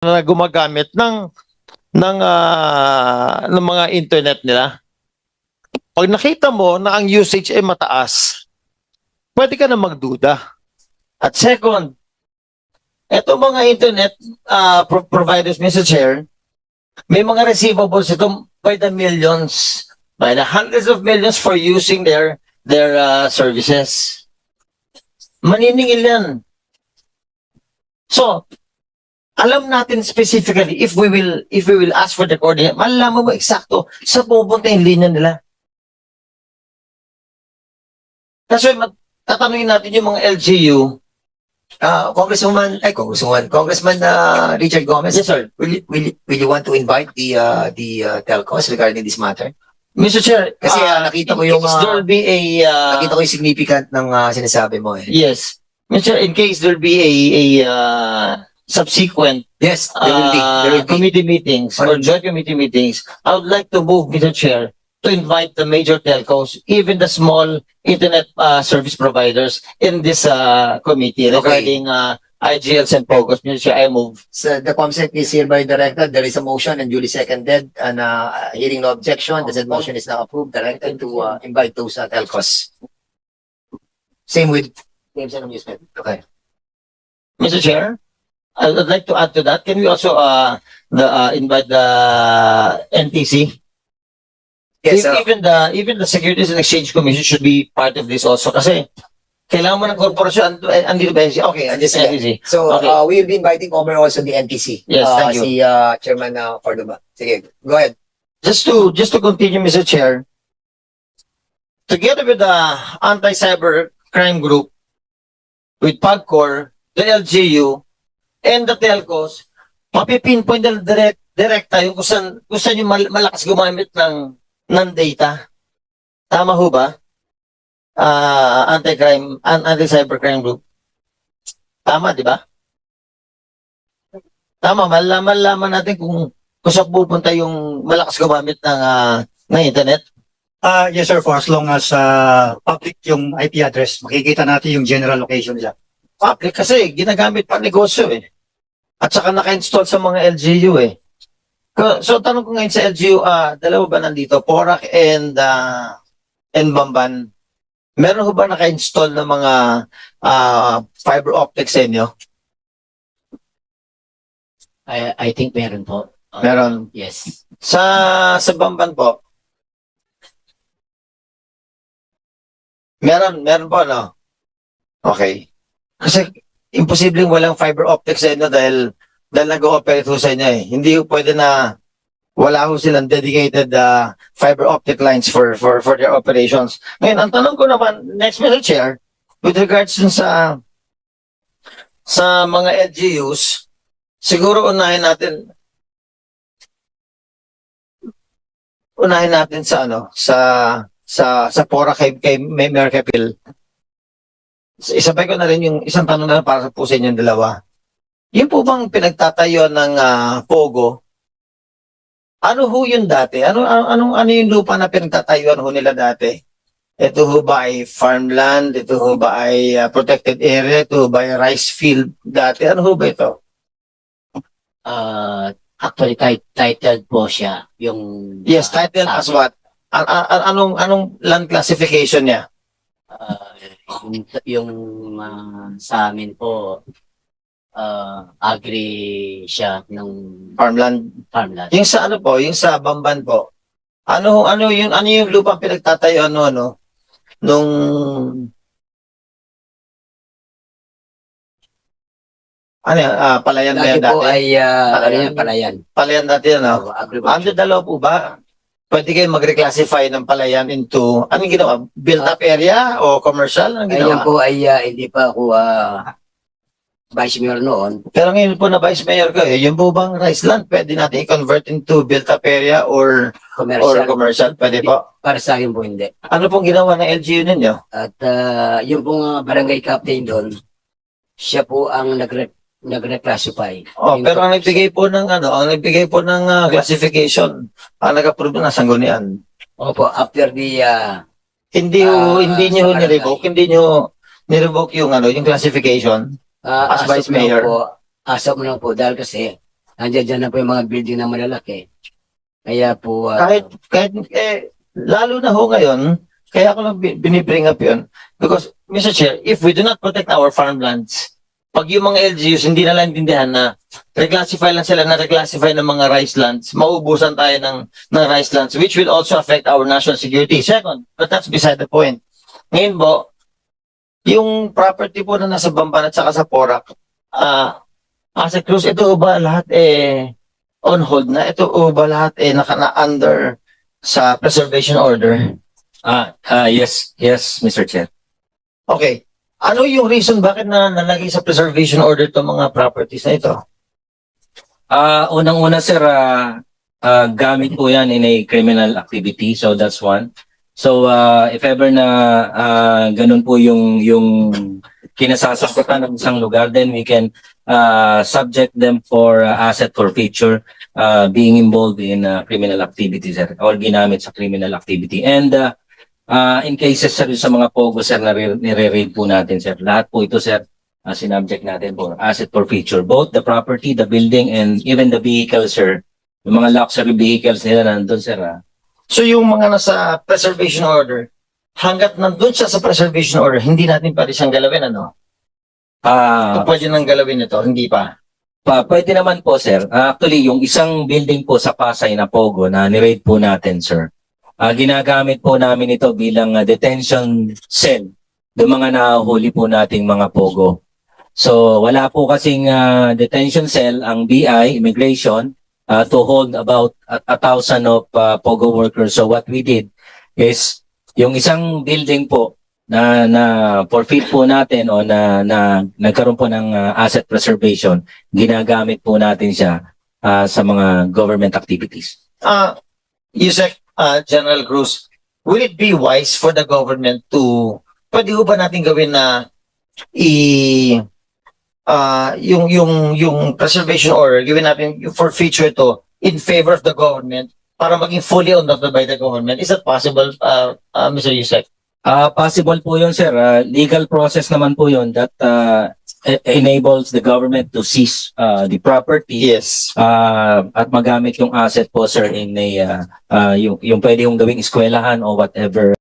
na gumagamit ng mga internet nila. Pag nakita mo na ang usage ay mataas, pwede ka na magduda. At second, eto mga internet providers, Mr. Chair, may mga receivables ito by the millions, by the hundreds of millions for using their services. Maniningil yan. So, alam natin specifically if we will ask for the coordinate, malalaman mo eksakto sa pupunta yung linya nila. Kasi tatanungin natin yung mga LGU. Congressman Richard Gomez. Yes, sir. Will you want to invite the telcos regarding this matter? Mr. Chair, Kasi nakita ko yung there'll be a nakita ko yung significant ng sinasabi mo eh. yes. Mr. Chair, in case there'll be a subsequent Yes, there will be. committee meetings or joint committee meetings, I would like to move, Mr. Chair, to invite the major telcos, even the small internet service providers in this committee regarding IGLs and POGOs. Mr. Chair, I move. So the COMSEC is hereby directed. There is a motion and duly seconded and hearing no objection. The said motion is now approved. Directed to invite those telcos. Same with Games and Amusement. Okay. Mr. Chair, I would like to add to that. Can we also invite the NTC? Yes, Even the Securities and Exchange Commission should be part of this also. Kasi kailangan mo ng korporasyon, andito ba? Okay, andito sa NTC. So Okay. we will be inviting over also the NTC. Yes, thank you. Si Chairman Cordoba. Sige, go ahead. Just to continue, Mr. Chair, together with the anti-cyber crime group, with PAGCOR, the LGU, and the telcos, mapipinpoint na direkta yung kung saan yung malakas gumamit ng data. Tama ho ba? Anti-cyber crime group. Tama, di ba? Tama, malaman natin kung saan pupunta yung malakas gumamit ng internet. Yes sir, for as long as public yung IP address, makikita natin yung general location nila. Public kasi ginagamit pa negosyo eh. At saka naka-install sa mga LGU eh. So tanong ko ngayon sa LGU, dalawa ba nandito? Porac and Bamban. Meron ho ba naka-install ng mga fiber optics sa inyo? I think meron po. Meron. Yes. Sa Bamban po? Meron po, no? Okay. Kasi imposibleng walang fiber optics sa inyo dahil nag-ooperate ho sa inyo eh. Hindi ho pwede na wala ho silang dedicated fiber optic lines for their operations. Ngayon, ang tanong ko naman, next Mr. Chair, with regards dun sa mga LGUs, siguro unahin natin sa Pora kay Mayor Capil. Isabay ko na rin yung isang tanong na para po sa inyong dalawa. Yung po bang pinagtatayuan ng Pogo, ano ho yun dati? Ano yung lupa na pinagtatayuan ho nila dati? Ito ho ba ay farmland? Ito ho ba ay protected area? Ito ho ba ay rice field dati? Ano ho ba ito? Actually, titled po siya. Yung, Yes, title as what? Anong land classification niya? yung sa amin po, agri siya ng Farmland. farmland. Yung sa ano po, yung sa Bamban po. Ano yung lupang pinagtatayuan nung palayan ba yan Dati po dati? ay, palayan. Palayan dati ano? Under the law po ba? Pwede kayo mag-reclassify ng palayan into, anong ginawa? Built-up area o commercial? Anong Ayan ginawa? po ay, hindi pa ako vice mayor noon. Pero ngayon po na Vice Mayor ko yung po bang rice land, pwede natin i-convert into built-up area or commercial? Pwede po. Para sa akin po hindi. Ano pong ginawa ng LGU ninyo? At yung pong barangay captain doon, siya po ang nagre-classify. Pero ang nagbigay po ng classification, ang nag-approve ng sanggunian. Opo, after the Hindi niyo sa barangay. nirevoke yung classification. As Vice Mayor. As of now po, dahil kasi Andiyan dyan na po yung mga building na malalaki. Kaya po, lalo na ho ngayon, kaya ko lang binibring up yun. Because, Mr. Chair, if we do not protect our farmlands, pag yung mga LGUs hindi na lang intindihan na reclassify lang sila na reclassify ng mga rice lands, maubusan tayo ng rice lands, which will also affect our national security. Second, but that's beside the point. Ngayon po, yung property po na nasa Bamban at saka sa Porac, Asa Cruz, ito ba lahat on hold na? Ito ba lahat naka-under sa preservation order? Yes, Mr. Chair. Okay. Ano yung reason bakit na nalagay sa preservation order itong mga properties na ito? Unang-una, sir, gamit po yan in a criminal activity. So, that's one. So, if ever na ganun po yung kinasasangkutan ng isang lugar, then we can subject them for asset forfeiture being involved in criminal activity, sir, or ginamit sa criminal activity. And in cases, sir, sa mga POGO, sir, na nire-raid po natin, sir. Lahat po ito, sir, sinubject natin for asset forfeiture. Both the property, the building, and even the vehicle, sir. Yung mga luxury vehicles nila nandun, sir. So yung mga nasa preservation order, hanggat nandun siya sa preservation order, hindi natin pwede siyang galawin, ano? Kung pwede nang galawin ito, hindi pa. Pwede naman po, sir. Actually, yung isang building po sa Pasay na POGO na ni-raid po natin, sir. Ginagamit po namin ito bilang detention cell ng mga nahuli po nating mga POGO. So, wala po kasing detention cell ang BI, Immigration, to hold about 1,000 of POGO workers. So, what we did is, yung isang building po na forfeit po natin o na nagkaroon po ng asset preservation, ginagamit po natin siya sa mga government activities. Yusek, General Cruz, will it be wise for the government to, pwede ba natin gawin na yung preservation order, gawin natin for future to in favor of the government para maging fully owned by the government? Is that possible, Mr. Yusek? Possible po yun, sir. Legal process naman po yun that enables the government to seize the property. Yes. At magamit yung asset po, sir, in a yung pwede yung gawing eskwelahan o whatever